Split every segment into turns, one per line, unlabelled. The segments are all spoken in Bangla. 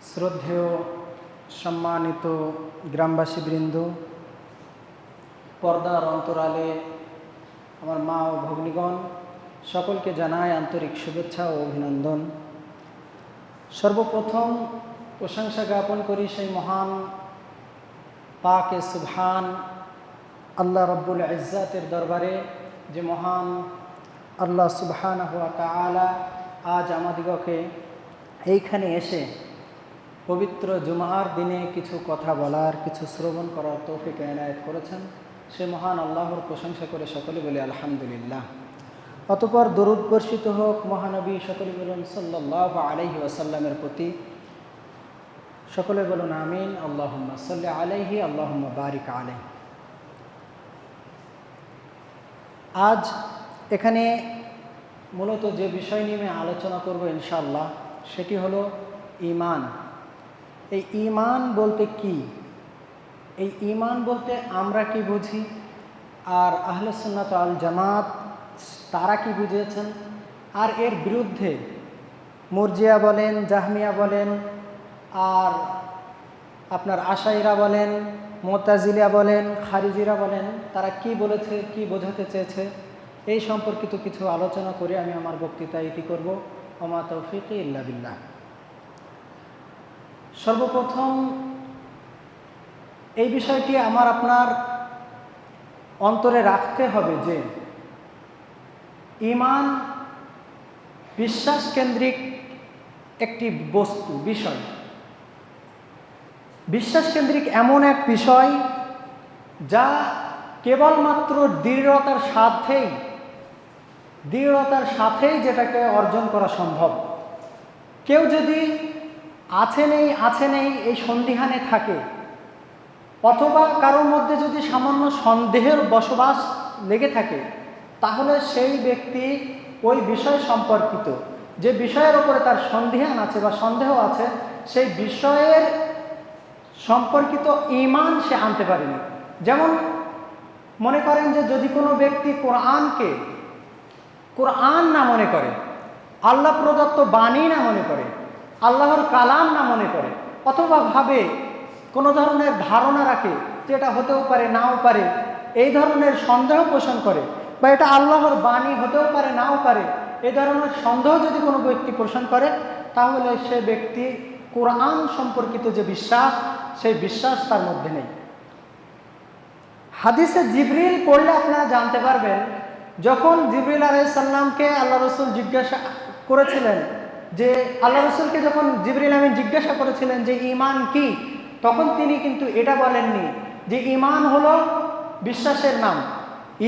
শ্রদ্ধেয় সম্মানিত গ্রামবাসীবৃন্দ, পর্দার অন্তরালে আমার মা ও ভগ্নীগণ, সকলকে জানায় আন্তরিক শুভেচ্ছা ও অভিনন্দন। সর্বপ্রথম প্রশংসা জ্ঞাপন করি সেই মহান পাকে সুবহান আল্লাহ রব্বুল ইজ্জাতের দরবারে, যে মহান আল্লাহ সুবহানাহু ওয়া তাআলা আজ আমাদিগকে এইখানে এসে পবিত্র জুমার দিনে কিছু কথা বলার, কিছু শ্রবণ করার তৌফিক এনায়েত করেছেন। সে মহান আল্লাহর প্রশংসা করে সকলে বলি আলহামদুলিল্লাহ। অতঃপর দরুদ বর্ষিত হোক মহানবী, সকলে বলুন সাল্লাল্লাহু আলাইহি ওয়াসাল্লামের প্রতি। সকলে বলুন আমিন। আল্লাহুম্মা সাল্লি আলাইহি, আল্লাহুম্মা বারিক আলাইহি। আজ এখানে মূলত যে বিষয় নিয়ে আলোচনা করব ইনশাআল্লাহ, সেটি হলো ঈমান। এই ঈমান বলতে কি? এই ঈমান বলতে আমরা কি বুঝি, আর আহলে সুন্নাত ওয়াল জামাত তারা কি বুঝিয়েছেন, আর এর বিরুদ্ধে মুরজিয়া বলেন, জাহমিয়া বলেন, আর আপনার আশাইরা বলেন, মুতাজিলা বলেন, খারিজিরা বলেন, তারা কি বলেছে, কি বোঝাতে চেয়েছে, এই সম্পর্কিত কিছু আলোচনা করে আমি আমার বক্তৃতা ইতি করব। ওমা তৌফিকি ইল্লা বিল্লাহ। সর্বপ্রথম এই বিষয়টি আমার আপনার অন্তরে রাখতে হবে যে ঈমান বিশ্বাস কেন্দ্রিক একটি বস্তু, বিষয়। বিশ্বাস কেন্দ্রিক এমন এক বিষয় যা কেবলমাত্র দৃঢ়তার সাথেই যেটাকে অর্জন করা সম্ভব। কেউ যদি আছে নেই এই সন্দিহানে থাকে, অথবা কারোর মধ্যে যদি সামান্য সন্দেহের বসবাস লেগে থাকে, তাহলে সেই ব্যক্তি ওই বিষয় সম্পর্কিত, যে বিষয়ের উপরে তার সন্দিহান আছে বা সন্দেহ আছে, সেই বিষয়ের সম্পর্কিত ঈমান সে আনতে পারেনি। যেমন মনে করেন যে যদি কোনো ব্যক্তি কোরআনকে কোরআন না মনে করে, আল্লাহ প্রদত্ত বাণী না মনে করে, আল্লাহর কালাম না মনে করে, অথবা ভাবে কোনো ধরনের ধারণা রাখে যে এটা হতেও পারে নাও পারে, এই ধরনের সন্দেহ পোষণ করে, বা এটা আল্লাহর বাণী হতেও পারে নাও পারে, এই ধরনের সন্দেহ যদি কোনো ব্যক্তি পোষণ করে, তাহলে সে ব্যক্তি কোরআন সম্পর্কিত যে বিশ্বাস, সেই বিশ্বাস তার মধ্যে নেই। হাদিসে জিবরিল পড়লে আপনারা জানতে পারবেন, যখন জিবরিল আলাইহিস সালামকে আল্লাহ রসুল জিজ্ঞাসা করেছিলেন, যে আল্লাহ রসুলকে যখন জিবরিল আমিন জিজ্ঞাসা করেছিলেন যে ঈমান কি, তখন তিনি কিন্তু এটা বলেননি যে ঈমান হলো বিশ্বাসের নাম,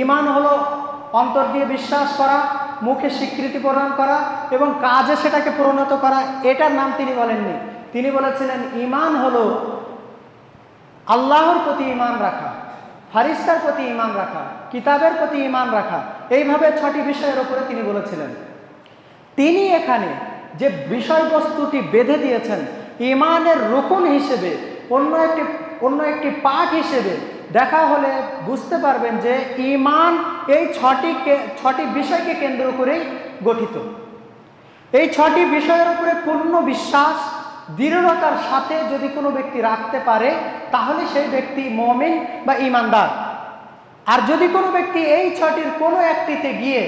ঈমান হলো অন্তর দিয়ে বিশ্বাস করা, মুখে স্বীকৃতি প্রদান করা এবং কাজে সেটাকে পরিণত করা, এটার নাম তিনি বলেননি। তিনি বলেছিলেন ঈমান হলো আল্লাহর প্রতি ঈমান রাখা, ফারিস্তার প্রতি ঈমান রাখা, কিতাবের প্রতি ঈমান রাখা। এইভাবে 6টি বিষয়ের উপরে তিনি বলেছিলেন। তিনি এখানে যে বিষয়বস্তুটি বেঁধে দিয়েছেন ঈমানের রুকুন হিসেবে, অন্য একটি পাঠ হিসেবে দেখা হলে বুঝতে পারবেন যে ঈমান এই 6টি বিষয়কে কেন্দ্র করেই গঠিত। এই 6টি বিষয়ের উপরে পূর্ণ বিশ্বাস দৃঢ়তার সাথে যদি কোনো ব্যক্তি রাখতে পারে, তাহলে সেই ব্যক্তি মুমিন বা ঈমানদার। আর যদি কোনো ব্যক্তি এই 6টির কোনো একটিতে গিয়ে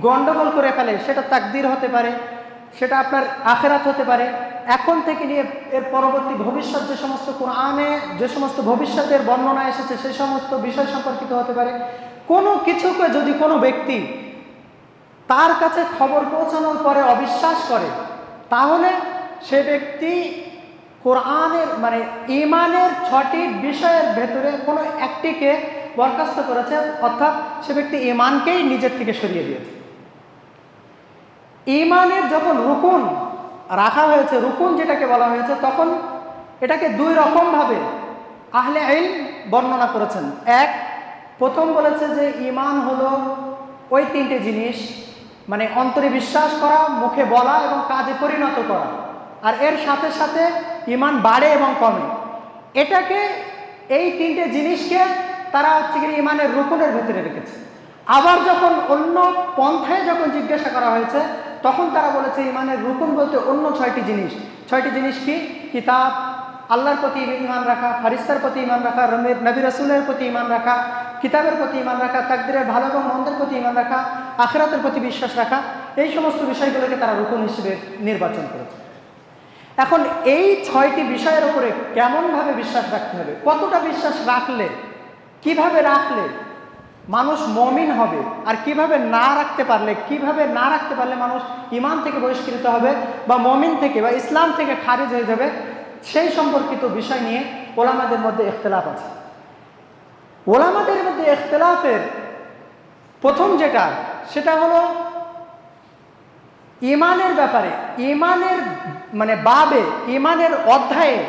গন্ডগোল করে ফেলে, সেটা তাকদীর হতে পারে, সেটা আপনার আখিরাত হতে পারে, এখন থেকে নিয়ে এর পরবর্তী ভবিষ্যৎ যে সমস্ত কোরআনে যে সমস্ত ভবিষ্যতের বর্ণনা এসেছে, সেই সমস্ত বিষয় সম্পর্কিত হতে পারে। কোনো কিছুকে যদি কোনো ব্যক্তি তার কাছে খবর পৌঁছানোর পরে অবিশ্বাস করে, তাহলে সে ব্যক্তি কোরআনের ঈমানের 6টি বিষয়ের ভেতরে কোনো একটিকে বরখাস্ত করেছে, অর্থাৎ সে ব্যক্তি ঈমানকেই নিজের থেকে সরিয়ে দিয়েছে। ঈমানের যখন রুকুন রাখা হয়েছে, রুকুন যেটাকে বলা হয়েছে, তখন এটাকে 2 রকমভাবে আহলে ইলম বর্ণনা করেছেন। প্রথম বলেছে যে ঈমান হলো ওই 3টে জিনিস, অন্তরে বিশ্বাস করা, মুখে বলা এবং কাজে পরিণত করা, আর এর সাথে সাথে ঈমান বাড়ে এবং কমে। এই 3টে জিনিসকে তারা ঈমানের রুকুনের ভেতরে রেখেছে। আবার যখন অন্য পন্থায় জিজ্ঞাসা করা হয়েছে, তখন তারা বলেছে ঈমানের রুকুন বলতে অন্য 6টি জিনিস। 6টি জিনিস কি? কিতাব, আল্লাহর প্রতি ঈমান রাখা, ফারিস্তার প্রতি ঈমান রাখা, নবী রাসূলের প্রতি ঈমান রাখা, কিতাবের প্রতি ঈমান রাখা, তাকদীরের ভালো এবং মন্দের প্রতি ঈমান রাখা, আখিরাতের প্রতি বিশ্বাস রাখা, এই সমস্ত বিষয়গুলোকে তারা রুকন হিসেবে নির্বাচন করেছে। এখন এই 6টি বিষয়ের উপরে কেমনভাবে বিশ্বাস রাখতে হবে, কতটা বিশ্বাস রাখলে, কিভাবে রাখলে মানুষ মুমিন হবে, আর কিভাবে না রাখতে পারলে মানুষ ঈমান থেকে বহিষ্কৃত হবে বা মুমিন থেকে বা ইসলাম থেকে খারিজ হয়ে যাবে, সেই সম্পর্কিত বিষয় নিয়ে ওলামাদের মধ্যে ইখতিলাফ আছে। ওলামাদের মধ্যে ইখতিলাফের প্রথম সেটা হলো ঈমানের ব্যাপারে। ঈমানের বাবে, ঈমানের অধ্যায়ে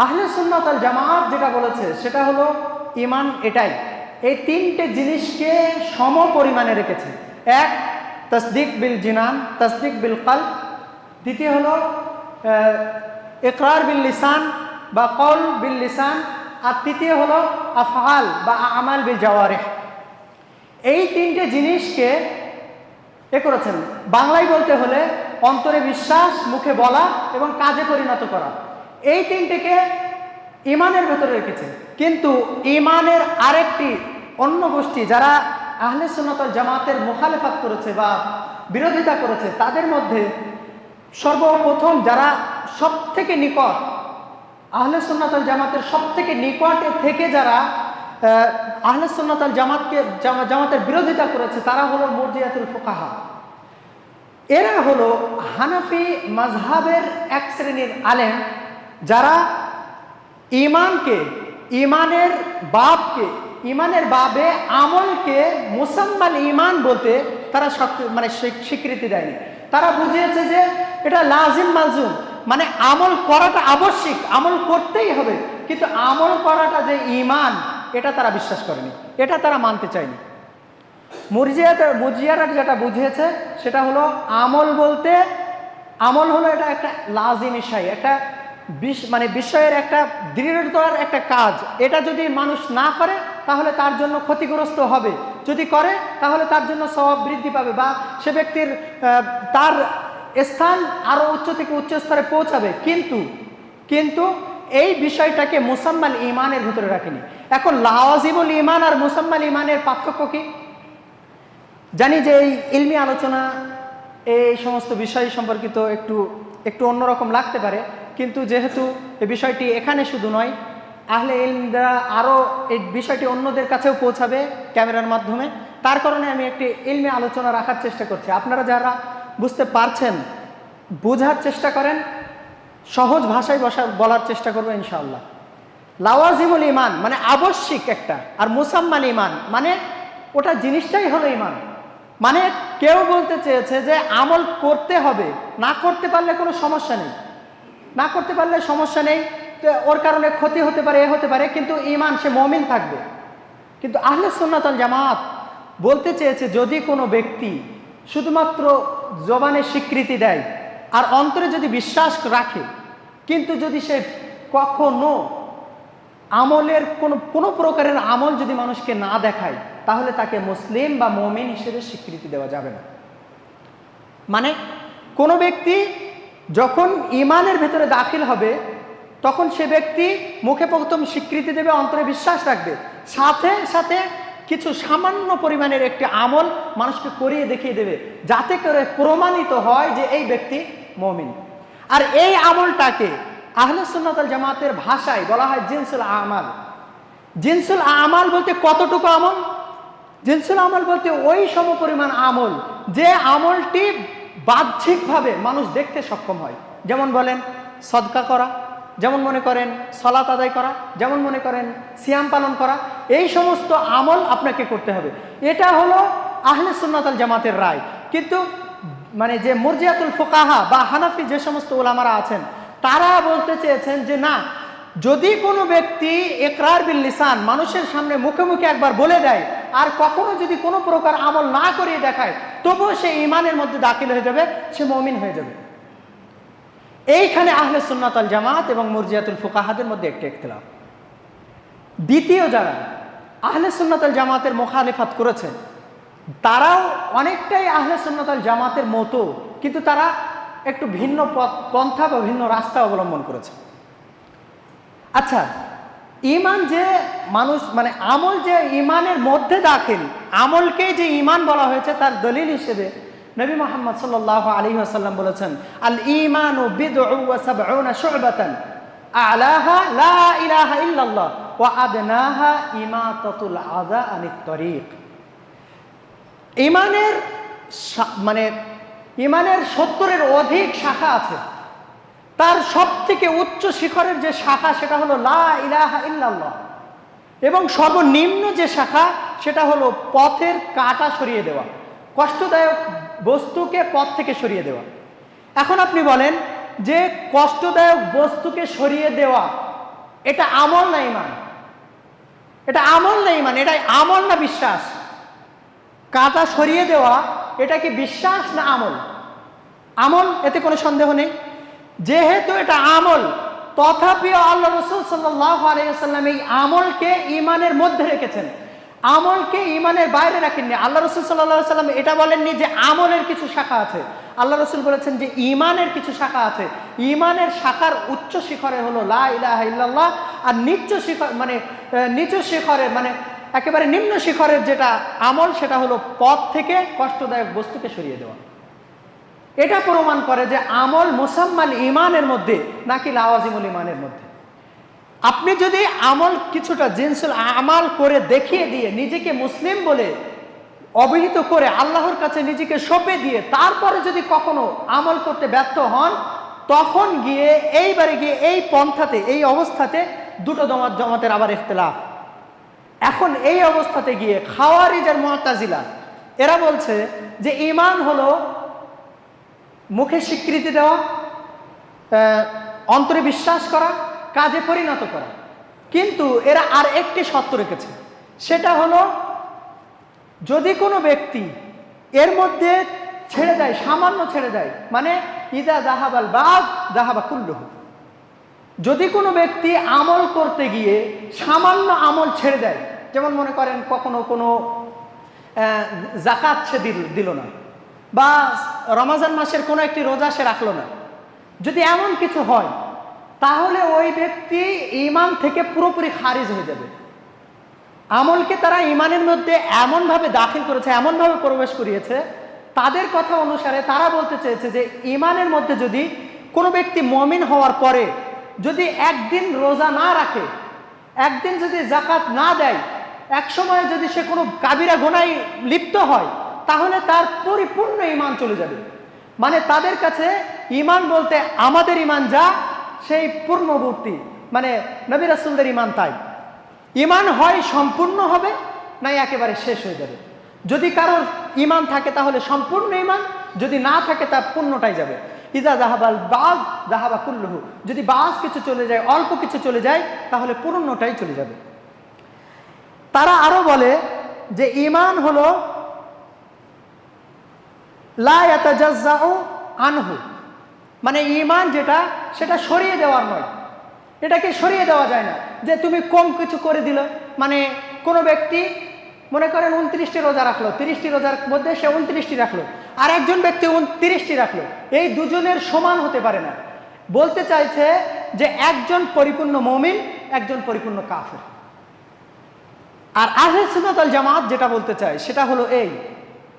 আহলে সুন্নাত ওয়াল জামাত যেটা বলেছে সেটা হলো ঈমান এটাই, এই 3টে জিনিসকে সম পরিমাণে রেখেছে। এক, তাসদিক বিল জিনান, তাসদিক বিল কলব। দ্বিতীয় হলো ইকরার বিল লিসান বা কওল বিল লিসান। আর তৃতীয় হলো আফআল বা আমাল বিল জাওয়ারিহ। এই 3টে জিনিসকে করেছেন, বাংলায় বলতে হলে অন্তরে বিশ্বাস, মুখে বলা এবং কাজে পরিণত করা। এই 3টেকে ঈমানের ভেতরে রেখেছে। কিন্তু ঈমানের আরেকটি অন্য গোষ্ঠী যারা আহলে সুন্নাত ওয়াল জামাতের মুখালেফাত করেছে বা বিরোধিতা করেছে, তাদের মধ্যে সর্বপ্রথম যারা সবথেকে নিকট, আহলে সুন্নাত ওয়াল জামাতের সবথেকে নিকটে থেকে যারা আহলে সুন্নাত ওয়াল জামাতের বিরোধিতা করেছে, তারা হলো মুরজিয়াতুল ফুকাহা। এরা হলো হানাফি মাযহাবের এক শ্রেণীর আলেম, যারা ঈমানকে, ঈমানের বাবে আমলকে মুসাম্মাল ঈমান বলতে তারা স্বীকৃতি দেয়নি। তারা বুঝিয়েছে যে এটা লাজিম মালজুম, আমল করাটা আবশ্যিক, আমল করতেই হবে, কিন্তু আমল করাটা যে ঈমান, এটা তারা বিশ্বাস করেনি, এটা তারা মানতে চায়নি। মুরজিয়ারা যেটা বুঝিয়েছে সেটা হলো আমল হলো এটা একটা লাজিম ইশাই, একটা বিষয়ের একটা দৃঢ়তার একটা কাজ। এটা যদি মানুষ না করে তাহলে তার জন্য ক্ষতিগ্রস্ত হবে, যদি করে তাহলে তার জন্য সওয়াব বৃদ্ধি পাবে বা সে ব্যক্তির তার স্থান আরো উচ্চ থেকে উচ্চ স্তরে পৌঁছাবে। কিন্তু এই বিষয়টাকে মুসাম্মাল ঈমানের ভিতরে রাখেনি। এখন লাওয়াজিমুল ঈমান আর মুসাম্মাল ঈমানের পার্থক্য কি? জানি যে এই ইলমি আলোচনা এই সমস্ত বিষয় সম্পর্কিত একটু অন্যরকম লাগতে পারে, কিন্তু যেহেতু এই বিষয়টি এখানে শুধু নয়, আহলে ইলমরা আরও এই বিষয়টি অন্যদের কাছেও পৌঁছাবে ক্যামেরার মাধ্যমে, তার কারণে আমি একটি ইলমি আলোচনা রাখার চেষ্টা করছি। আপনারা যারা বুঝতে পারছেন বোঝার চেষ্টা করেন, সহজ ভাষায় বলার চেষ্টা করবো ইনশাআল্লাহ। লাওয়াজিমুল ঈমান আবশ্যিক একটা, আর মুসাম্মাল ঈমান ওটা জিনিসটাই হলো ঈমান। কেউ বলতে চেয়েছে যে আমল করতে হবে, না করতে পারলে কোনো সমস্যা নেই, ওর কারণে ক্ষতি হতে পারে, হতে পারে, কিন্তু ঈমান, সে মুমিন থাকবে। কিন্তু আহলে সুন্নাত ওয়াল জামাত বলতে চেয়েছে যদি কোনো ব্যক্তি শুধুমাত্র জবানে স্বীকৃতি দেয় আর অন্তরে যদি বিশ্বাস রাখে, কিন্তু যদি সে কখনো আমলের কোনো প্রকারের আমল যদি মানুষকে না দেখায়, তাহলে তাকে মুসলিম বা মুমিন হিসেবে স্বীকৃতি দেওয়া যাবে না। কোনো ব্যক্তি যখন ঈমানের ভেতরে দাখিল হবে, তখন সে ব্যক্তি মুখে প্রথম স্বীকৃতি দেবে, অন্তরে বিশ্বাস রাখবে, সাথে সাথে কিছু সামান্য পরিমাণের একটি আমল মানুষকে করিয়ে দেখিয়ে দেবে, যাতে করে প্রমাণিত হয় যে এই ব্যক্তি মুমিন। আর এই আমলটাকে আহলে সুন্নাত ওয়াল জামাতের ভাষায় বলা হয় জিনসুল আমাল। জিনসুল আমাল বলতে কতটুকু আমল? জিনসুল আমল বলতে ওই সমপরিমাণ আমল যে আমলটি বাহ্যিকভাবে মানুষ দেখতে সক্ষম হয়। যেমন বলেন সদকা করা, যেমন মনে করেন সালাত আদায় করা, যেমন মনে করেন সিয়াম পালন করা, এই সমস্ত আমল আপনাকে করতে হবে। এটা হলো আহলে সুন্নাত ওয়াল জামাতের রায়। কিন্তু যে মুরজিয়াতুল ফুকাহা বা হানাফি যে সমস্ত উলামারা আছেন, তারা বলতে চেয়েছেন যে না, যদি কোনো ব্যক্তি ইকরার বিল লিসান, মানুষের সামনে মুখে মুখে একবার বলে দেয়, আর কখনো যদি কোনো প্রকার আমল না করিয়ে দেখায়, তবুও সে ঈমানের মধ্যে দাখিল হয়ে যাবে, সে মুমিন হয়ে যাবে। এইখানে আহলে সুন্নাত ওয়াল জামাত এবং মুরজিয়াতুল ফুকাহাদের মধ্যে একটি ইখতিলাফ। দ্বিতীয় যারা আহলে সুন্নাত ওয়াল জামাতের মুখালিফাত করেছে, তারাও অনেকটাই আহলে সুন্নাত ওয়াল জামাতের মতো, কিন্তু তারা একটু ভিন্ন পন্থা বা ভিন্ন রাস্তা অবলম্বন করেছে। আচ্ছা, ইমান যে মানুষ মানে আমল যে ইমানের মধ্যে দাখিল, আমলকে যে ইমান বলা হয়েছে তার দলিল হিসেবে নবী মুহাম্মদ সাল্লাল্লাহু আলাইহি ওয়াসাল্লাম বলেছেন, আল ঈমানু বিদউ ওয়া সাবউনা শু'বাতান আ'লাহা লা ইলাহা ইল্লাল্লাহ ওয়া আদনাহা ইমাতাতুল আযা আনিত তরিক। ইমানের মানে ইমানের 70-এর অধিক শাখা আছে, তার সবথেকে উচ্চ শিখরের যে শাখা সেটা হলো লা ইলাহা ইল্লাল্লাহ, এবং সর্বনিম্ন যে শাখা সেটা হলো পথের কাঁটা সরিয়ে দেওয়া, কষ্টদায়ক বস্তুকে পথ থেকে সরিয়ে দেওয়া। এখন আপনি বলেন যে কষ্টদায়ক বস্তুকে সরিয়ে দেওয়া এটা আমল না ইমান? এটা আমল না ইমান? এটা আমল না বিশ্বাস? কাঁটা সরিয়ে দেওয়া এটা কি বিশ্বাস না আমল? আমল, এতে কোনো সন্দেহ নেই। যেহেতু এটা আমল, তথাপিও আল্লাহ রাসূল সাল্লাল্লাহু আলাইহি ওয়াসাল্লাম এই আমলকে ইমানের মধ্যে রেখেছেন, আমলকে ইমানের বাইরে রাখেননি। আল্লাহ রাসূল সাল্লাল্লাহু আলাইহি ওয়াসাল্লাম এটা বলেননি যে আমলের কিছু শাখা আছে, আল্লাহ রাসূল বলেছেন যে ইমানের কিছু শাখা আছে। ইমানের শাখার উচ্চ শিখরে হলো লা ইলাহা ইল্লাল্লাহ, আর নিচু শিখর মানে নিচু শিখরের মানে একেবারে নিম্ন শিখরের যেটা আমল সেটা হলো পথ থেকে কষ্টদায়ক বস্তুকে সরিয়ে দেওয়া। এটা প্রমাণ করে যে আমল মুসাম্মাল ইমানের মধ্যে নাকি লাওয়াজিমুল ইমানের মধ্যে। আপনি যদি আমল কিছুটা জিনসুল আমাল করে দেখিয়ে দিয়ে নিজেকে মুসলিম বলে অভিহিত করে আল্লাহর কাছে নিজেকে সঁপে দিয়ে তারপরে যদি কখনো আমল করতে ব্যর্থ হন, তখন গিয়ে এইবারে গিয়ে এই পন্থাতে এই অবস্থাতে দুটো জমাতের আবার ইখতিলাফ। এখন এই অবস্থাতে গিয়ে খাওয়ারিজ আর মুতাজিলা এরা বলছে যে ঈমান হলো মুখে স্বীকৃতি দেওয়া, অন্তরে বিশ্বাস করা, কাজে পরিণত করা। কিন্তু এরা আর একটি শর্ত রেখেছে, সেটা হলো যদি কোনো ব্যক্তি এর মধ্যে ছেড়ে দেয়, সামান্য ছেড়ে দেয়, মানে ইদা যাহাবাল বাদ যাহাবা কুল্লুহু, যদি কোনো ব্যক্তি আমল করতে গিয়ে সামান্য আমল ছেড়ে দেয়, যেমন মনে করেন কখনো কোনো যাকাত সে দিল না, বা রমজান মাসের কোনো একটি রোজা সে রাখলো না, যদি এমন কিছু হয় তাহলে ওই ব্যক্তি ঈমান থেকে পুরোপুরি খারিজ হয়ে যাবে। আমলকে তারা ঈমানের মধ্যে এমনভাবে দাখিল করেছে, এমনভাবে প্রবেশ করিয়েছে, তাদের কথা অনুসারে তারা বলতে চেয়েছে যে ঈমানের মধ্যে যদি কোনো ব্যক্তি মুমিন হওয়ার পরে যদি একদিন রোজা না রাখে, একদিন যদি যাকাত না দেয়, এক সময় যদি সে কোনো কাবিরা গুনাহে লিপ্ত হয়, তাহলে তার পরিপূর্ণ ঈমান চলে যাবে। মানে তাদের কাছে ঈমান বলতে আমাদের ঈমান যা, সেই পূর্ণবর্তী, মানে নবী রাসূলদের ঈমান তাই। ঈমান হয় সম্পূর্ণ হবে, নাই একেবারে শেষ হয়ে যাবে। যদি কারোর ঈমান থাকে তাহলে সম্পূর্ণ ঈমান, যদি না থাকে তার পূর্ণটাই যাবে। ইজা যাহাবাল বাদ যাহাবা কুল্লুহু, যদি বাজ কিছু চলে যায়, অল্প কিছু চলে যায়, তাহলে পূর্ণটাই চলে যাবে। তারা আরো বলে যে ঈমান হলো লা ইয়াতাজাজ্জাউ আনহু, মানে ঈমান যেটা সেটা সরিয়ে দেওয়ার নয়, এটাকে সরিয়ে দেওয়া যায় না। যে তুমি কম কিছু করে দিল, মানে কোনো ব্যক্তি মনে করেন 29টি রোজা রাখলো, 30টি রোজার মধ্যে সে 29টি রাখলো, আর একজন ব্যক্তি 30টি রাখলো, এই দুজনের সমান হতে পারে না। বলতে চাইছে যে একজন পরিপূর্ণ মুমিন, একজন পরিপূর্ণ কাফের। আর আহলে সুন্নাত ওয়াল জামাত যেটা বলতে চায় সেটা হলো এই,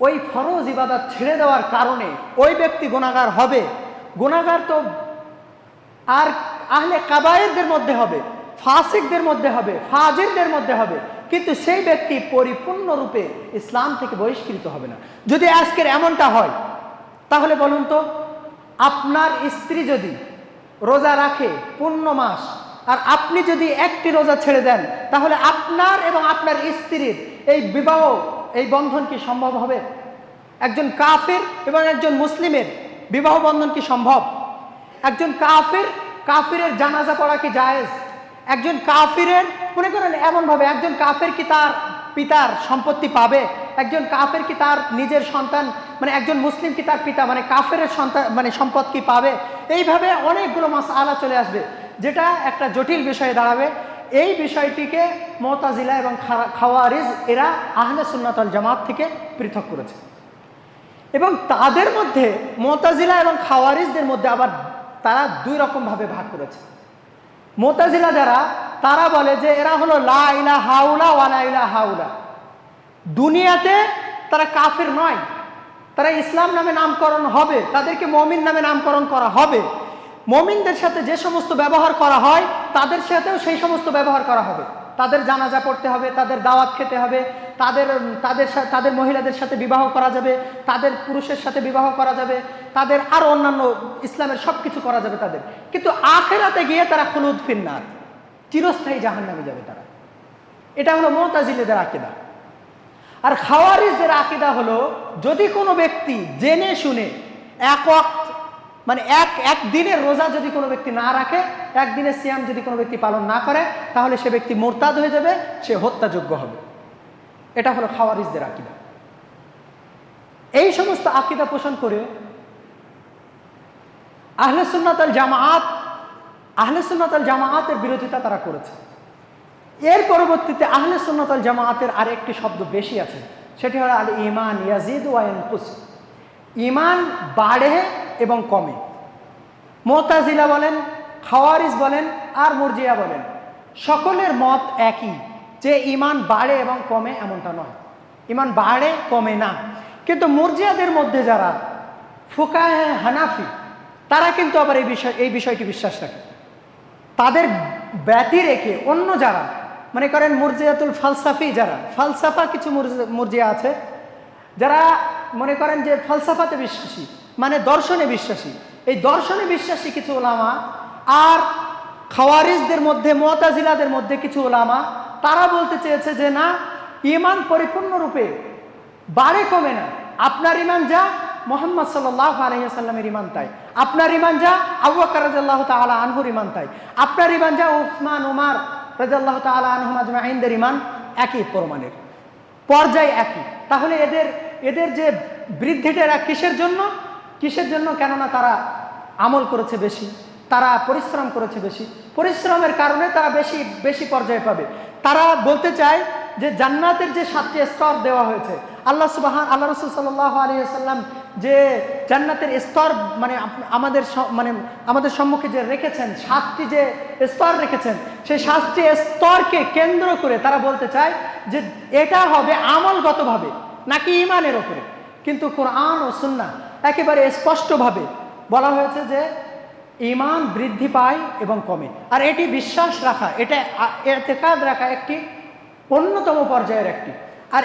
ওই ফরজ ইবাদত ছেড়ে দেওয়ার কারণে ওই ব্যক্তি গুনাহগার হবে। গুনাহগার তো আর আহলে কাবায়েরদের মধ্যে হবে, ফাসিকদের মধ্যে হবে, ফাজিরদের মধ্যে হবে, কিন্তু সেই ব্যক্তি পরিপূর্ণরূপে ইসলাম থেকে বহিষ্কৃত হবে না। যদি আজকের এমনটা হয়, তাহলে বলুন তো, আপনার স্ত্রী যদি রোজা রাখে পূর্ণ মাস, আর আপনি যদি একটি রোজা ছেড়ে দেন, তাহলে আপনার এবং আপনার স্ত্রীর এই বিবাহ, এই বন্ধন কি সম্ভব হবে? একজন কাফির এবং একজন মুসলিমের বিবাহ বন্ধন কি সম্ভব? একজন কাফিরের জানাজা পড়া কি জায়েজ? একজন কাফিরের মনে করেন এমনভাবে, একজন কাফের কি তার পিতার সম্পত্তি পাবে? একজন কাফের কি তার নিজের সন্তান, মানে একজন মুসলিম কি তার পিতা মানে কাফের সন্তান মানে সম্পদ কি পাবে? এইভাবে অনেকগুলো মাসআলা চলে আসবে, যেটা একটা জটিল বিষয়ে দাঁড়াবে। এই বিষয়টিকে মুতাজিলা এবং খাওয়ারিজ এরা আহলে সুন্নাত ওয়াল জামাত থেকে পৃথক করেছে। এবং তাদের মধ্যে মুতাজিলা এবং খাওয়ারিজদের মধ্যে আবার তারা দুই রকমভাবে ভাগ করেছে। মুতাজিলা যারা, তারা বলে যে এরা হলো লা ইলাহা হাউলা ওয়া লা ইলাহা হাউলা, দুনিয়াতে তারা কাফের নয়, তারা ইসলাম নামে নামকরণ হবে, তাদেরকে মুমিন নামে নামকরণ করা হবে, মুমিনদের সাথে যে সমস্ত ব্যবহার করা হয় তাদের সাথেও সেই সমস্ত ব্যবহার করা হবে, তাদের জানাজা পড়তে হবে, তাদের দাওয়াত খেতে হবে, তাদের মহিলাদের সাথে বিবাহ করা যাবে, তাদের পুরুষের সাথে বিবাহ করা যাবে, তাদের আরো অন্যান্য ইসলামের সব কিছু করা যাবে তাদের, কিন্তু আখিরাতে গিয়ে তারা খুলুদ ফিন্নার, চিরস্থায়ী জাহান্নামে যাবে তারা। এটা হলো মুতাজিলাদের আকীদা। আর খাওয়ারিজদের আকীদা হলো যদি কোনো ব্যক্তি জেনে শুনে এক ওয়াক্ত মানে এক দিনের রোজা যদি কোনো ব্যক্তি না রাখে, একদিনের সিয়াম যদি কোনো ব্যক্তি পালন না করে, তাহলে সে ব্যক্তি মুরতাদ হয়ে যাবে, সে হত্যাযোগ্য হবে। এটা হলো খাওয়ারিজদের আকীদা। এই সমস্ত আকীদা পোষণ করে আহলে সুন্নাত ওয়াল জামাআতের বিরোধিতা তারা করেছে। এর পরবর্তীতে আহলে সুন্নাত ওয়াল জামাআতের আরেকটি শব্দ বেশি আছে, সেটি হলো আল ঈমান ইয়াজিদু ওয়া ইয়ানকুস, ঈমান বাড়ে এবং কমে। মুতাজিলা বলেন, খাওয়ারিজ বলেন আর মুরজিয়া বলেন, সকলের মত একই যে ঈমান বাড়ে এবং কমে, এমনটা নয়, ঈমান বাড়ে কমে না। কিন্তু মুরজিয়াদের মধ্যে যারা ফুকাহে হানাফি, তারা কিন্তু আবার এই বিষয়টি বিশ্বাস রাখে। তাদের ব্যতি রেখে অন্য যারা মনে করেন মুরজিয়াতুল ফালসাফি, যারা ফালসাফা, কিছু মুরজিয়া আছে যারা মনে করেন যে ফালসাফাতে বিশ্বাসী, মানে দর্শনে বিশ্বাসী, এই দর্শনে বিশ্বাসী কিছু ওলামা আর খাওয়ারিজদের মধ্যে মুতাজিলাদের মধ্যে কিছু ওলামা, তারা বলতে চেয়েছে যে না, ঈমান পরিপূর্ণরূপে বাড়ে কমে না। আপনার ঈমান যা, মুহাম্মদ সাল্লাল্লাহু আলাইহি ওয়াসাল্লামের ঈমান তাই। আপনার ঈমান যা, আবু বকর রাদিয়াল্লাহু তাআলা আনহুর ঈমান তাই। আপনার ঈমান যা, উসমান, ওমর রাদিয়াল্লাহু তাআলা আনহুম আজমাইনদের ঈমান একই পরিমাণের, পর্যায় একই। তাহলে এদের যে বৃদ্ধিটা কিসের জন্য? কেননা তারা আমল করেছে বেশি, তারা পরিশ্রম করেছে বেশি, পরিশ্রমের কারণে তারা বেশি পর্যায়ে পাবে। তারা বলতে চায় যে জান্নাতের যে 7টি স্তর দেওয়া হয়েছে, আল্লাহ রাসূল সাল্লাল্লাহু আলাইহি ওয়াসাল্লাম যে জান্নাতের স্তর মানে আমাদের সম্মুখে যে রেখেছেন, 7টি যে স্তর রেখেছেন, সেই 7টি স্তরকে কেন্দ্র করে তারা বলতে চায় যে এটা হবে আমলগতভাবে নাকি ঈমানের উপরে। কিন্তু কোরআন ও সুন্নাহ একেবারে স্পষ্টভাবে বলা হয়েছে যে ঈমান বৃদ্ধি পায় এবং কমে। আর এটি বিশ্বাস রাখা, এটা ইতিকাদ রাখা একটি অন্যতম পর্যায়ের একটি। আর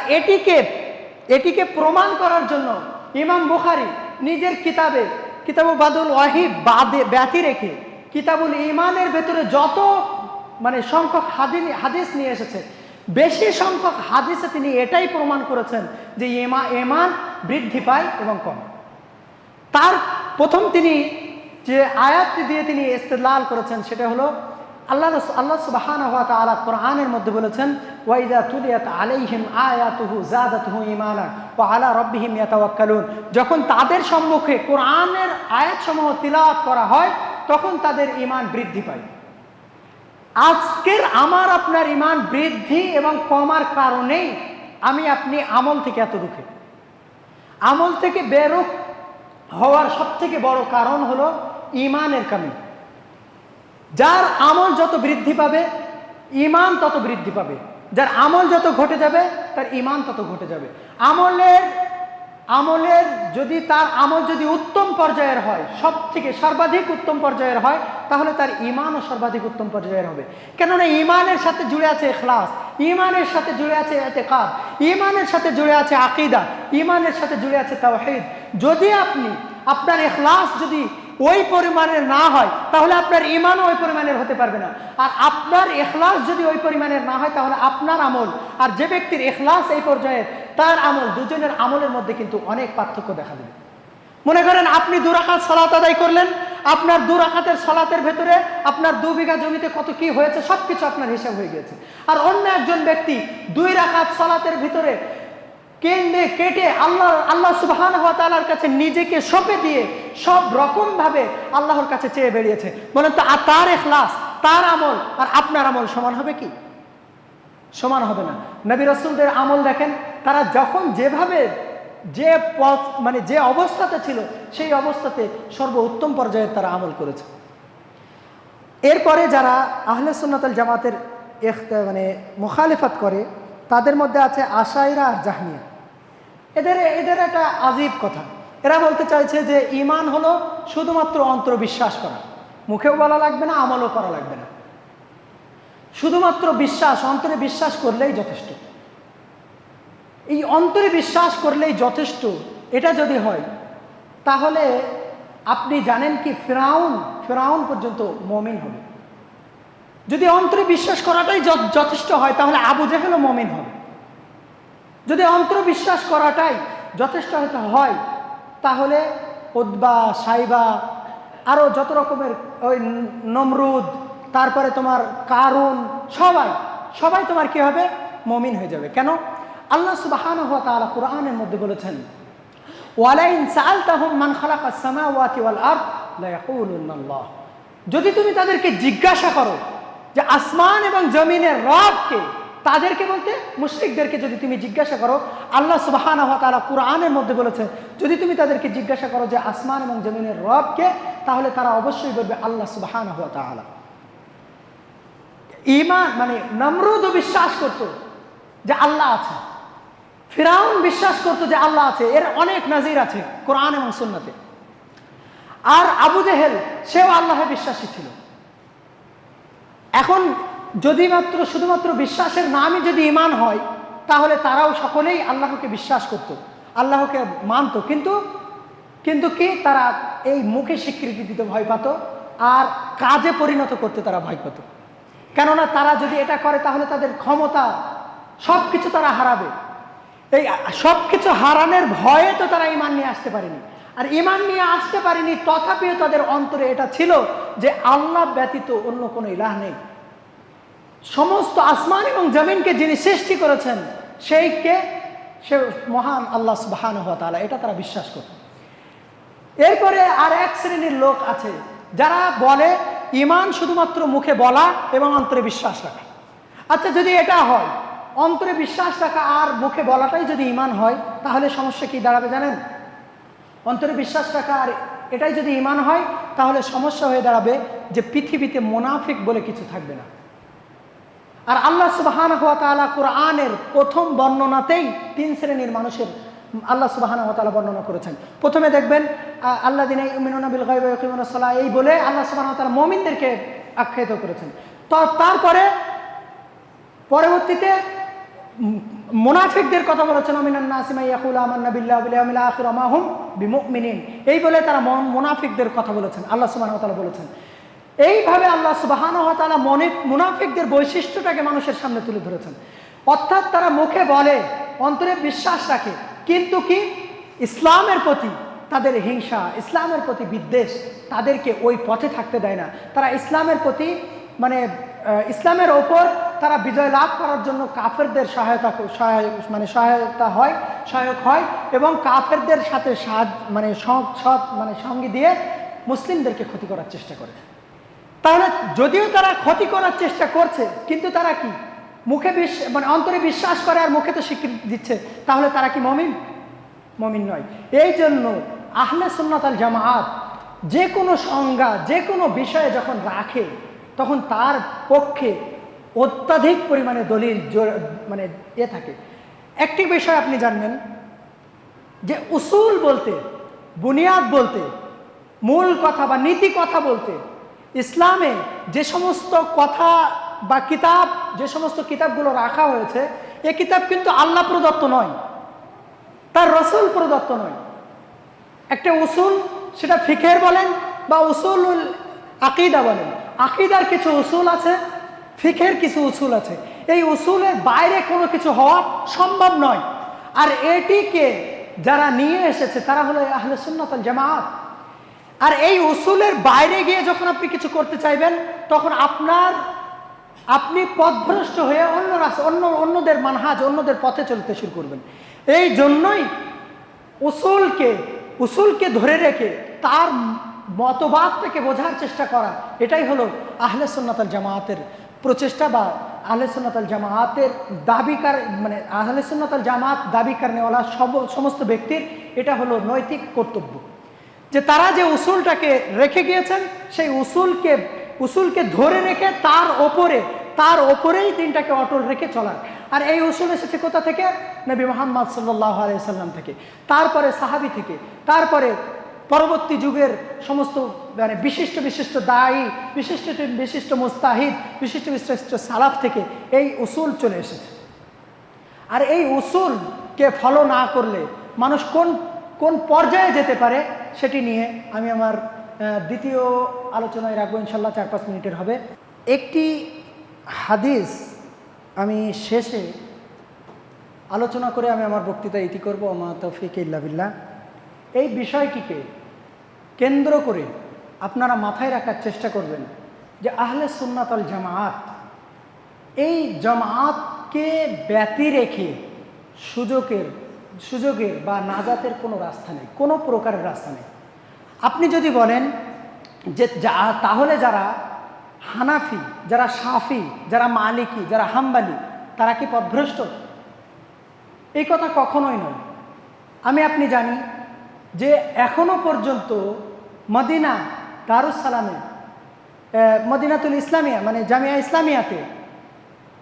এটিকে প্রমাণ করার জন্য ইমাম বুখারী নিজের কিতাবুল বাদুল ওয়াহি ব্যতি রেখে কিতাবুল ঈমানের ভেতরে যত সংখ্যক হাদিস নিয়ে এসেছে, বেশি সংখ্যক হাদিসে তিনি এটাই প্রমাণ করেছেন যে ঈমান বৃদ্ধি পায় এবং কমে। তার প্রথম তিনি যে আয়াতটি দিয়ে তিনি ইস্তেদলাল করেছেন সেটা হলো আল্লাহ সুবহানাহু ওয়া তাআলা কোরআনের মধ্যে বলেছেন, ওয়াইদা তুলিয়াত আলাইহিম আয়াতুহু যাদাতুহু ঈমানা ওয়া আলা রাব্বিহিম ইয়াতাওয়াক্কালুন, যখন তাদের সম্মুখে কোরআনের আয়াতসমূহ তিলাওয়াত করা হয় তখন তাদের ঈমান বৃদ্ধি পায়। আজকের আমার আপনার ঈমান বৃদ্ধি এবং কমার কারণেই আমি আপনি আমল থেকে এত দুঃখে, আমল থেকে বেরোক হওয়ার সবথেকে বড় কারণ হলো ঈমানের কমি। যার আমল যত বৃদ্ধি পাবে ঈমান তত বৃদ্ধি পাবে, যার আমল যত ঘটে যাবে তার ঈমান তত ঘটে যাবে। আমলের তার আমল যদি উত্তম পর্যায়ের হয়, সর্বাধিক উত্তম পর্যায়ের হয়, তাহলে তার ঈমানও সর্বাধিক উত্তম পর্যায়ের হবে। কেননা ঈমানের সাথে জুড়ে আছে ইখলাস, ঈমানের সাথে জুড়ে আছে ইতিকাদ, ঈমানের সাথে জুড়ে আছে আকীদা, ঈমানের সাথে জুড়ে আছে তাওহীদ। যদি আপনার ইখলাস যদি ওই পরিমাণের না হয়, তাহলে আপনার ঈমানও ওই পরিমাণের হতে পারবে না। আর আপনার ইখলাস যদি ওই পরিমাণের না হয়, তাহলে আপনার আমল আর যে ব্যক্তির ইখলাস এই পর্যায়ে, তার আমল, দুজনের আমলের মধ্যে কিন্তু অনেক পার্থক্য দেখা দেবে। মনে করেন আপনি 2 রাকাত সালাত আদায় করলেন, আপনার 2 রাকাতের সালাতের ভেতরে আপনার 2 বিঘা জমিতে কত কি হয়েছে সবকিছু আপনার হিসাব হয়ে গেছে। আর অন্য একজন ব্যক্তি 2 রাকাত সালাতের ভিতরে কেটে আল্লাহ সুবহানাহু ওয়া তাআলার কাছে নিজেকে সঁপে দিয়ে সব রকম ভাবে আল্লাহর কাছে চেয়ে বেরিয়েছে। বলেন তো তার ইখলাস, তার আমল আর আপনার আমল সমান হবে কি? সমান হবে না। নবী রাসূলদের আমল দেখেন, তারা যখন যেভাবে যে পথ মানে যে অবস্থাতে ছিল সেই অবস্থাতে সর্বোত্তম পর্যায়ে তারা আমল করেছে। এরপরে যারা আহলে সুন্নাত ওয়াল জামাতের মানে মুখালিফাত করে তাদের মধ্যে আছে আশাইরা আর জাহমিয়া। এদের একটা আজীব কথা। এরা বলতে চাইছে যে ঈমান হলো শুধুমাত্র অন্তর বিশ্বাস করা, মুখেও বলা লাগবে না, আমলও করা লাগবে না, শুধুমাত্র বিশ্বাস, অন্তরে বিশ্বাস করলেই যথেষ্ট। এই অন্তরে বিশ্বাস করলেই যথেষ্ট এটা যদি হয় তাহলে আপনি জানেন কি ফিরাউন পর্যন্ত মুমিন হবে। যদি অন্তরে বিশ্বাস করাটাই যথেষ্ট হয় তাহলে আবু জেহেলও মুমিন হবে। যদি অন্তরে বিশ্বাস করাটাই যথেষ্ট হয় তাহলে উতবা, সাইবা, আরও যত রকমের ওই নমরুদ, তারপরে তোমার কারুন, সবাই তোমার কি হবে? মুমিন হয়ে যাবে। কেন? আল্লাহ সুবহানাহু ওয়া তাআলা কুরআনের মধ্যে বলেছেন, ওয়ালাইন সাআলতাহুম মান খালাকাস সামাওয়াতি ওয়াল আরদ লা ইয়াকুলুনা আল্লাহ। যদি তুমি তাদেরকে জিজ্ঞাসা করো যে আসমান এবং জমিনের রব কে, তাদেরকে বলতে মুশরিকদেরকে যদি তুমি জিজ্ঞাসা করো, আল্লাহ সুবহানাহু ওয়া তাআলা কুরআনের মধ্যে বলেছেন যদি তুমি তাদেরকে জিজ্ঞাসা করো যে আসমান এবং জমিনের রব কে, তাহলে তারা অবশ্যই বলবে আল্লাহ সুবহানাহু ওয়া তাআলা। ঈমান মানে নমরুদও বিশ্বাস করত যে আল্লাহ আছে, ফিরাউন বিশ্বাস করত যে আল্লাহ আছে। এর অনেক নাজির আছে কোরআন এবং সুন্নাতে। আর আবু জেহেল সেও আল্লাহে বিশ্বাসী ছিল। এখন যদি শুধুমাত্র বিশ্বাসের নামই যদি ঈমান হয় তাহলে তারাও সকলেই আল্লাহকে বিশ্বাস করত, আল্লাহকে মানত, কিন্তু কি তারা এই মুখে স্বীকৃতি দিতে ভয় পেত আর কাজে পরিণত করতে তারা ভয় পেত। কেননা তারা যদি এটা করে তাহলে তাদের ক্ষমতা সব কিছু তারা হারাবে। এই সব কিছু হারানোর ভয়ে তো তারা ঈমান নিয়ে আসতে পারেনি। আর ঈমান নিয়ে আসতে পারেনি তথাপিও তাদের অন্তরে এটা ছিল যে আল্লাহ ব্যতীত অন্য কোনো ইলাহ নেই। সমস্ত আসমান এবং জমিনকে যিনি সৃষ্টি করেছেন সে মহান আল্লাহ সুবহানাহু ওয়া তাআলা, এটা তারা বিশ্বাস করত। এরপরে আর এক শ্রেণীর লোক আছে যারা বলে ঈমান শুধুমাত্র মুখে বলা এবং অন্তরে বিশ্বাস রাখা। আচ্ছা, যদি এটা হয়, অন্তরে বিশ্বাস রাখা আর মুখে বলাটাই যদি ঈমান হয়, তাহলে সমস্যা কি দাঁড়াবে জানেন? অন্তরে বিশ্বাস রাখা আর এটাই যদি ঈমান হয় তাহলে সমস্যা হয়ে দাঁড়াবে যে পৃথিবীতে মুনাফিক বলে কিছু থাকবে না। আর আল্লাহ সুবহানাহু ওয়া তাআলা কোরআনের প্রথম বর্ণনাতেই তিন শ্রেণীর মানুষের আল্লাহ সুবহানাহু ওয়া তাআলা বর্ণনা করেছেন। প্রথমে দেখবেন আল্লাযিনা ইউমিনুনা বিল গায়বি ওয়া ইয়াকিমুনাস সালাহ, এই বলে আল্লাহ সুবহানাহু ওয়া তাআলা মুমিনদেরকে আখ্যায়িত করেছেন। তারপরে পরবর্তীতে মুনাফিকদের কথা বলেছেন, মিনান নাসি মান ইয়াকুলু আমান্না বিল্লাহি ওয়াল ইয়াউমিল আখির ওয়া মা হুম বিমুমিনিন, এই বলে তারা মুনাফিকদের কথা বলেছেন, আল্লাহ সুবহানাহু ওয়া তাআলা বলেছেন। এইভাবে আল্লাহ সুবহানাহু ওয়া তাআলা মুনাফিকদের বৈশিষ্ট্যটাকে মানুষের সামনে তুলে ধরেছেন। অর্থাৎ তারা মুখে বলে, অন্তরে বিশ্বাস রাখে, কিন্তু কি ইসলামের প্রতি তাদের হিংসা, ইসলামের প্রতি বিদ্বেষ তাদেরকে ওই পথে থাকতে দেয় না। তারা ইসলামের প্রতি ইসলামের ওপর তারা বিজয় লাভ করার জন্য কাফেরদের সহায়ক হয় এবং কাফেরদের সাথে সঙ্গী দিয়ে মুসলিমদেরকে ক্ষতি করার চেষ্টা করে। তাহলে যদিও তারা ক্ষতি করার চেষ্টা করছে, কিন্তু তারা কি মুখে অন্তরে বিশ্বাস করে আর মুখে তো স্বীকৃতি দিচ্ছে, তাহলে তারা কি মুমিন নয়। এই জন্য আহলে সুন্নাত ওয়াল জামাত যে কোনো সংজ্ঞা, যে কোনো বিষয়ে যখন রাখে তখন তার পক্ষে অত্যাধিক পরিমাণে দলিল থাকে। একটি বিষয় আপনি জানবেন যে উসুল বলতে, বুনিয়াদ বলতে, মূল কথা বা নীতি কথা বলতে ইসলামে যে সমস্ত কথা বা কিতাব, যে সমস্ত কিতাবগুলো রাখা হয়েছে, এই কিতাব কিন্তু আল্লাহ প্রদত্ত নয়, তার রাসূল প্রদত্ত নয়। একটা উসুল, সেটা ফিকহের বলেন বা উসুলুল আকীদা বলেন, আকীদার কিছু উসুল আছে, ফিকহের কিছু উসুল আছে। এই উসুলের বাইরে কোনো কিছু হওয়া সম্ভব নয়। আর এটিকে যারা নিয়ে এসেছে তারা হলো আহলে সুন্নাত ওয়াল জামাত। আর এই উসুলের বাইরে গিয়ে যখন আপনি কিছু করতে চাইবেন তখন আপনি পথভ্রষ্ট হয়ে অন্যদের মানহাজ, অন্যদের পথে চলতে শুরু করবেন। এই জন্যই উসুলকে ধরে রেখে তার মতবাদটাকে বোঝার চেষ্টা করা, এটাই হলো আহলে সুন্নাত ওয়াল জামাতের প্রচেষ্টা বা আহলে সুন্নাত ওয়াল জামাতের দাবিকার মানে আহলে সুন্নাত ওয়াল জামাত দাবি করনেওয়ালা সমস্ত ব্যক্তির এটা হলো নৈতিক কর্তব্য যে তারা যে উসুলটাকে রেখে গিয়েছেন সেই উসুলকে ধরে রেখে তার ওপরেই দিনটাকে অটল রেখে চলার। আর এই উসুল এসেছে কোথা থেকে? নবী মুহাম্মদ সাল্লাল্লাহু আলাইহি সাল্লাম থেকে, তারপরে সাহাবী থেকে, তারপরে পরবর্তী যুগের সমস্ত মানে বিশিষ্ট বিশিষ্ট দায়ী, বিশিষ্ট মুস্তাহিদ, বিশিষ্ট বিশিষ্ট সালাফ থেকে এই উসুল চলে এসেছে। আর এই উসুলকে ফলো না করলে মানুষ কোন পর্যায়ে যেতে পারে সেটি নিয়ে আমি আমার দ্বিতীয় আলোচনায় রাখবো, ইনশাল্লাহ 4-5 মিনিটের হবে। একটি হাদিস আমি শেষে আলোচনা করে আমি আমার বক্তৃতা ইতি করবো, ওমা তৌফিক ইল্লা বিল্লাহ। এই বিষয়টিকে কেন্দ্র করে আপনারা মাথায় রাখার চেষ্টা করবেন যে আহলে সুন্নাত ওয়াল জামাত, এই জামাতকে ব্যতি রেখে সুযোগের বা নাজাতের কোনো রাস্তা নেই, কোনো প্রকারের রাস্তা নেই। আপনি যদি বলেন যে তাহলে যারা হানাফি, যারা শাফি, যারা মালিকি, যারা হাম্বালি তারা কি পথভ্রষ্ট? এই কথা কখনোই নয়। আপনি জানি যে এখনো পর্যন্ত মদিনা দারুস সালামে, মদিনাতুল ইসলামিয়া মানে জামিয়া ইসলামিয়াতে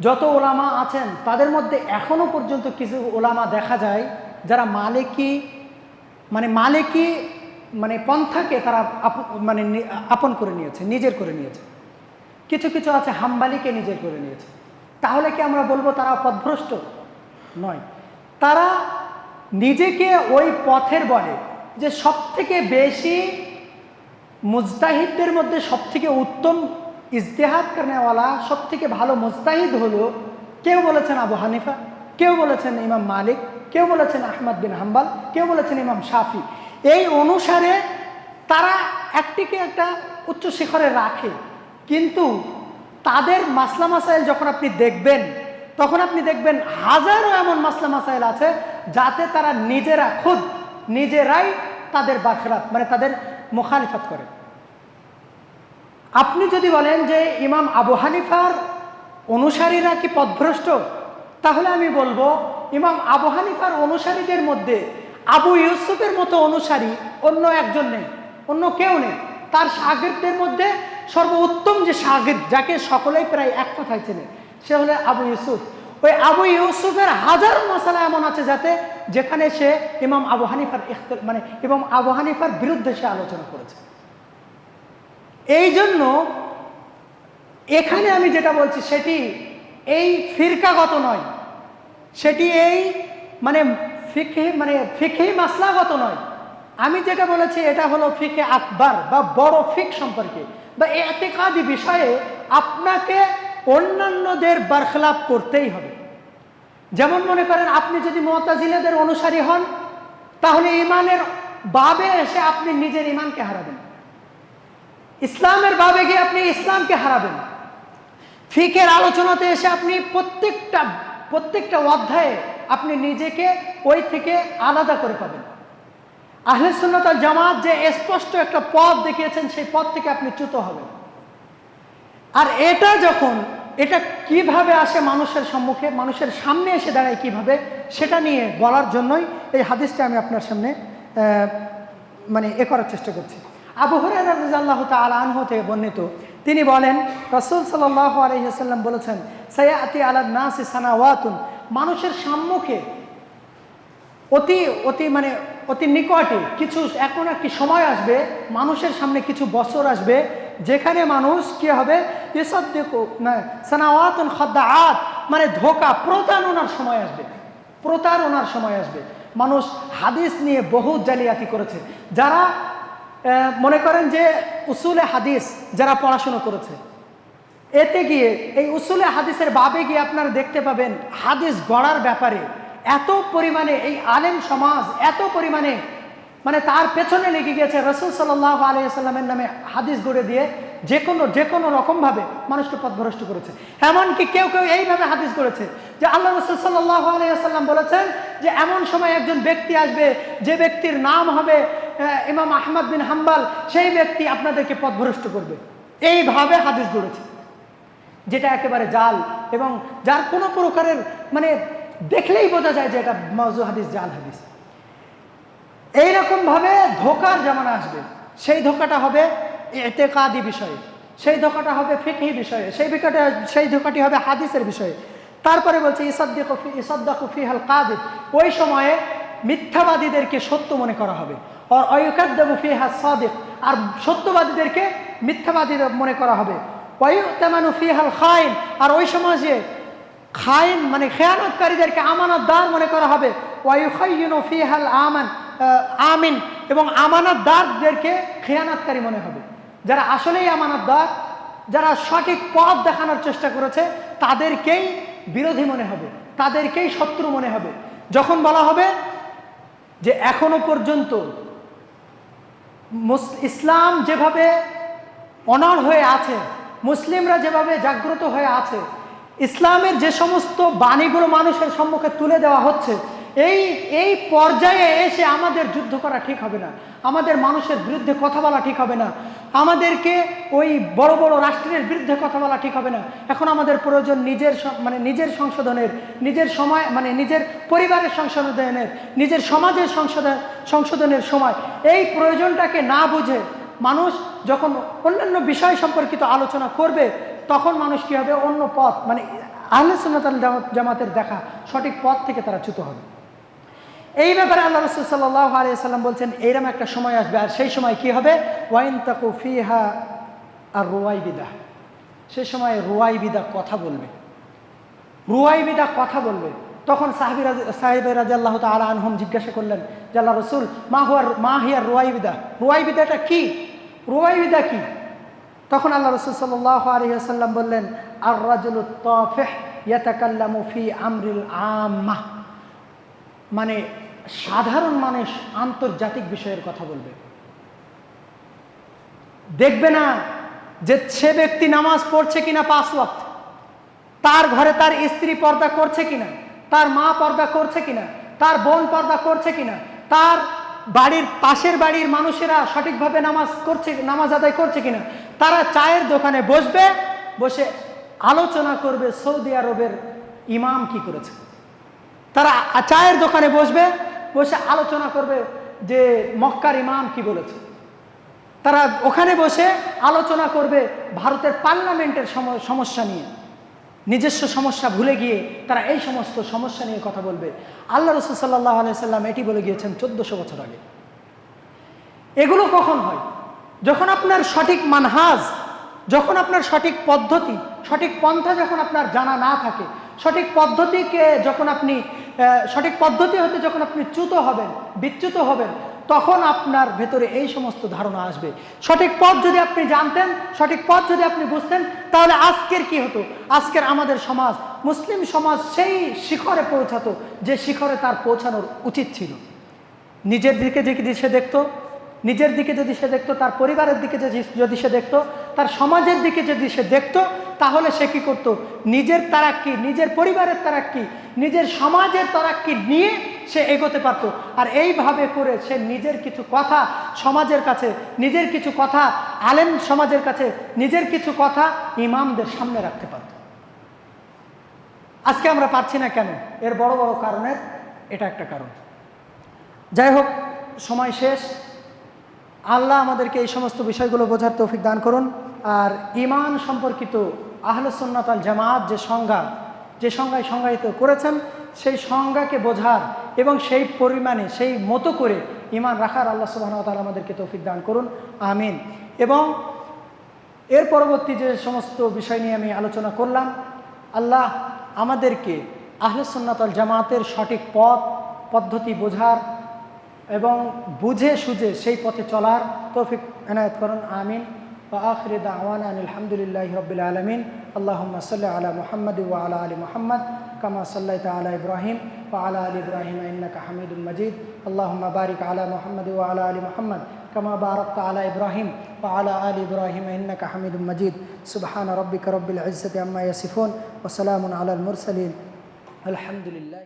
যত ওলামা আছেন তাদের মধ্যে এখনো পর্যন্ত কিছু ওলামা দেখা যায় যারা মালিকি পন্থাকে তারা আপন করে নিয়েছে, নিজের করে নিয়েছে। কিছু কিছু আছে হাম্বালিকে নিজের করে নিয়েছে। তাহলে কি আমরা বলবো তারা পথভ্রষ্ট? নয়, তারা নিজেকে ওই পথের বলে যে সবথেকে বেশি মুজতাহিদদের মধ্যে সবথেকে উত্তম ইজতিহাদ করনেওয়ালা সবথেকে ভালো মুজতাহিদ হলো, কেউ বলেছেন আবু হানিফা, কেউ বলেছেন ইমাম মালিক, কেউ বলেছেন আহমদ বিন হাম্বল, কেউ বলেছেন ইমাম শাফি। এই অনুসারে তারা একটিকে একটা উচ্চ শিখরে রাখে, কিন্তু তাদের মাসলা মাসাইল যখন আপনি দেখবেন তখন আপনি দেখবেন হাজারো এমন মাসলা মাসাইল আছে যাতে তারা নিজেরাই তাদের বাখরাত তাদের মুখালিফাত করে। আপনি যদি বলেন যে ইমাম আবু হানিফার অনুসারীরা কি পথভ্রষ্ট, তাহলে আমি বলবো ইমাম আবু হানিফার অনুসারীদের মধ্যে আবু ইউসুফের মতো অনুসারী অন্য একজন নেই, অন্য কেউ নেই। তার শাগিরদের মধ্যে সর্বোত্তম যে শাগির, যাকে সকলেই প্রায় এক কথায় চেনে, সে হলো আবু ইউসুফ। ওই আবু ইউসুফের হাজারো মাসালা এমন আছে যেখানে সে ইমাম আবু হানিফার বিরুদ্ধে সে আলোচনা করেছে। এই জন্য এখানে আমি যেটা বলছি সেটি এই ফিরকাগত নয়, সেটি এই ফিকহি মাসলাগত নয়। আমি যেটা বলেছি এটা হলো ফিকে আকবার বা বড় ফিক সম্পর্কে বা ইতিকাদি বিষয়ে আপনাকে অন্যান্যদের বরখলাফ করতেই হবে। যেমন মনে করেন আপনি যদি মুতাজিলাদের অনুসারী হন তাহলে ইমানের বাবে এসে আপনি নিজের ইমানকে হারাবেন, ইসলামের বাবে গিয়ে আপনি ইসলামকে হারাবেন। ফিকের আলোচনাতে এসে আপনি প্রত্যেকটা অধ্যায়ে আপনি নিজেকে ওই থেকে আলাদা করে পাবেন। আহলে সুন্নাত ওয়াল জামাত যে স্পষ্ট একটা পথ দেখিয়েছেন সেই পথ থেকে আপনি চ্যুত হবেন। আর এটা কিভাবে আসে মানুষের সম্মুখে, মানুষের সামনে এসে দাঁড়ায় কিভাবে, সেটা নিয়ে বলার জন্যই এই হাদিসটা আমি আপনার সামনে করার চেষ্টা করছি। আবু হুরায়রা রাদিয়াল্লাহু তাআলা আনহু থেকে বর্ণিত, তিনি বলেন রাসূল সাল্লাল্লাহু আলাইহি ওয়াসাল্লাম বলেছেন, সায়াতি আলান নাসি সানাওয়াতুন, মানুষের সম্মুখে অতি নিকটে এখন একটি সময় আসবে, মানুষের সামনে কিছু বছর আসবে যেখানে মানুষ কি হবে, ইসাদদিকু সানাওয়াতুন খাদাআত, ধোঁকা প্রতারণার সময় আসবে। মানুষ হাদিস নিয়ে বহু জালিয়াতি করেছে। যারা মনে করেন যে উসুলে হাদিস যারা পড়াশোনা করেছে, এতে গিয়ে এই উসুলে হাদিসের বাবে গিয়ে আপনারা দেখতে পাবেন হাদিস গড়ার ব্যাপারে এত পরিমাণে এই আলেম সমাজ এত পরিমাণে তার পেছনে লেগে গেছে। রাসূল সাল্লাল্লাহু আলাইহি ওয়াসাল্লামের নামে হাদিস গড়ে দিয়ে যে কোনো রকমভাবে মানুষকে পথভ্রষ্ট করেছে। এমনকি কেউ এইভাবে হাদিস গড়েছে যে আল্লাহ রাসূল সাল্লাল্লাহু আলাইহি ওয়াসাল্লাম বলেছেন যে এমন সময় একজন ব্যক্তি আসবে যে ব্যক্তির নাম হবে ইমাম আহমদ বিন হাম্বল, সেই ব্যক্তি আপনাদেরকে পথভ্রষ্ট করবে। এইভাবে হাদিস গড়েছে। যেটা একেবারে জাল এবং যার কোনো প্রকারের মানে দেখলেই বোঝা যায় যে এটা মাউযু হাদিস, জাল হাদিস। এইরকমভাবে ধোকার জামানা আসবে। সেই ধোকাটা হবে ইতিকাদি বিষয়ে, সেই ধোকাটা হবে ফিকহি বিষয়ে, সেই ধোকাটি হবে হাদিসের বিষয়ে। তারপরে বলছে ইসাদ্দাকু ফিহাল কাযিব, ওই সময়ে মিথ্যাবাদীদেরকে সত্য মনে করা হবে। আর ওয়ায়ুকাদ্দাবু ফিহা সাদিক, আর সত্যবাদীদেরকে মিথ্যাবাদী মনে করা হবে। ওয়ায়ুতামানু ফিহাল খাইন, আর ওই সমাজে খাইন মানে খেয়ানতকারীদেরকে আমানতদার মনে করা হবে। ওয়ায়ুখাইয়িনু ফিহাল আমিন, এবং আমানতদারদেরকে খেয়ানতকারী মনে হবে। যারা আসলেই আমানতদার, যারা সঠিক পথ দেখানোর চেষ্টা করেছে, তাদেরকেই বিরোধী মনে হবে, তাদেরকেই শত্রু মনে হবে। যখন বলা হবে যে এখনো পর্যন্ত ইসলাম যেভাবে অনড় হয়ে আছে, মুসলিমরা যেভাবে জাগ্রত হয়ে আছে, ইসলামের যে সমস্ত বাণীগুলো মানুষের সম্মুখে তুলে দেওয়া হচ্ছে, এই পর্যায়ে এসে আমাদের যুদ্ধ করা ঠিক হবে না, আমাদের মানুষের বিরুদ্ধে কথা বলা ঠিক হবে না, আমাদেরকে ওই বড় বড় রাষ্ট্রের বিরুদ্ধে কথা বলা ঠিক হবে না। এখন আমাদের প্রয়োজন নিজের সংশোধনের, নিজের সময় নিজের পরিবারের সংশোধনের, নিজের সমাজের সংশোধনের সময়। এই প্রয়োজনটাকে না বুঝে মানুষ যখন অন্যান্য বিষয় সম্পর্কিত আলোচনা করবে, তখন মানুষ কী হবে, অন্য পথ আহলে সুন্নাত ওয়াল জামাতের দেখা সঠিক পথ থেকে তারা চ্যুত হবে। এই ব্যাপারে আল্লাহ রাসূল সাল্লাল্লাহু আলাইহি ওয়াসাল্লাম বলছেন এইরকম একটা সময় আসবে, আর সেই সময় কি হবে, ওয়াইনতাকু ফিহা আর রুয়াইবিদা, সেই সময় রুয়াইবিদা কথা বলবে, রুয়াইবিদা কথা বলবে। তখন সাহাবী রাদিয়াল্লাহু তাআলা আনহুম জিজ্ঞাসা করলেন যে আল্লাহ রাসূল মা হিয়া রুয়াইবিদা, রুয়াইবিদাটা কি, রুয়াইবিদা কি? তখন আল্লাহ রাসূল সাল্লাল্লাহু আলাইহি ওয়াসাল্লাম বললেন আর রাজুলুত তাফিহ ইয়াতাকাল্লামু ফি আমরিল আম্মাহ, মানে সাধারণ মানুষ আন্তর্জাতিক বিষয়ের কথা বলবে। দেখবে না যে সে ব্যক্তি নামাজ পড়ছে কিনা 5 ওয়াক্ত, তার ঘরে তার স্ত্রী পর্দা করছে কিনা, তার মা পর্দা করছে কিনা, তার বোন পর্দা করছে কিনা, তার বাড়ির পাশের বাড়ির মানুষেরা সঠিকভাবে নামাজ আদায় করছে কিনা। তারা চায়ের দোকানে বসে আলোচনা করবে সৌদি আরবের ইমাম কি করেছে, তারা চায়ের দোকানে বসে আলোচনা করবে যে মক্কার ইমাম কি বলেছে, তারা ওখানে বসে আলোচনা করবে ভারতের পার্লামেন্টের সমস্যা নিয়ে, নিজস্ব সমস্যা ভুলে গিয়ে তারা এই সমস্ত সমস্যা নিয়ে কথা বলবে। আল্লাহ রাসূল সাল্লাল্লাহু আলাইহি সাল্লাম এটি বলে গিয়েছেন 1400 বছর আগে। এগুলো কখন হয়? যখন আপনার সঠিক মানহাজ, যখন আপনার সঠিক পদ্ধতি, সঠিক পন্থা যখন আপনার জানা না থাকে, সঠিক পদ্ধতি হতে যখন আপনি বিচ্যুত হবেন, তখন আপনার ভেতরে এই সমস্ত ধারণা আসবে। সঠিক পথ যদি আপনি জানতেন, সঠিক পথ যদি আপনি বুঝতেন, তাহলে আজকের কি হতো? আজকের আমাদের সমাজ, মুসলিম সমাজ সেই শিখরে পৌঁছাতো যে শিখরে তার পৌঁছানোর উচিত ছিল। নিজের দিকে যদি সে দেখতো, তার পরিবারের দিকে যদি সে দেখতো, তার সমাজের দিকে যদি সে দেখতো, তাহলে সে কি করতো? নিজের তারাক্কি, নিজের পরিবারের তারাক্কি, নিজের সমাজের তারাক্কি নিয়ে সে এগোতে পারতো। আর এইভাবে করে সে নিজের কিছু কথা সমাজের কাছে, নিজের কিছু কথা আলেম সমাজের কাছে, নিজের কিছু কথা ইমামদের সামনে রাখতে পারত। আজকে আমরা পারছি না কেন? এর বড় বড় কারণের এটা একটা কারণ। যাই হোক, সময় শেষ। আল্লাহ আমাদেরকে এই সমস্ত বিষয়গুলো বোঝার তৌফিক দান করুন। আর ঈমান সম্পর্কিত আহলে সুন্নাত ওয়াল জামাত যে সংজ্ঞায় সংজ্ঞায়িত করেছেন, সেই সংজ্ঞাকে বোঝার এবং সেই পরিমাণে সেই মতো করে ঈমান রাখার আল্লাহ সুবহানাহু ওয়া তাআলা আমাদেরকে তৌফিক দান করুন, আমিন। এবং এর পরবর্তী যে সমস্ত বিষয় নিয়ে আমি আলোচনা করলাম, আল্লাহ আমাদেরকে আহলে সুন্নাত ওয়াল জামাতের সঠিক পদ্ধতি বোঝার এবং বুঝে সুঝে সেই পথে চলার তৌফিক এনায়েত করুন, আমিন। ওয়া আখিরু দাওয়ানা আলহামদুলিল্লাহি রাব্বিল আলামিন। আল্লাহুম্মা সাল্লি আলা মুহাম্মাদ ওয়া আলা আলি মুহাম্মাদ কামা সাল্লাইতা আলা ইব্রাহিম ওয়া আলা আলি ইব্রাহিম ইন্নাকা হামিদুম মাজিদ। আল্লাহুম্মা বারিক আলা মুহাম্মাদ ওয়া আলা আলি মুহাম্মাদ কামা বারাকতা আলা ইব্রাহিম ওয়া আলা আলি ইব্রাহিম ইন্নাকা হামিদুম মাজিদ। সুবহানা রাব্বিকা রাব্বিল ইজ্জাতি আম্মা ইয়াসিফুন ওয়া সালামুন আলাল মুরসালিন। আলহামদুলিল্লাহ।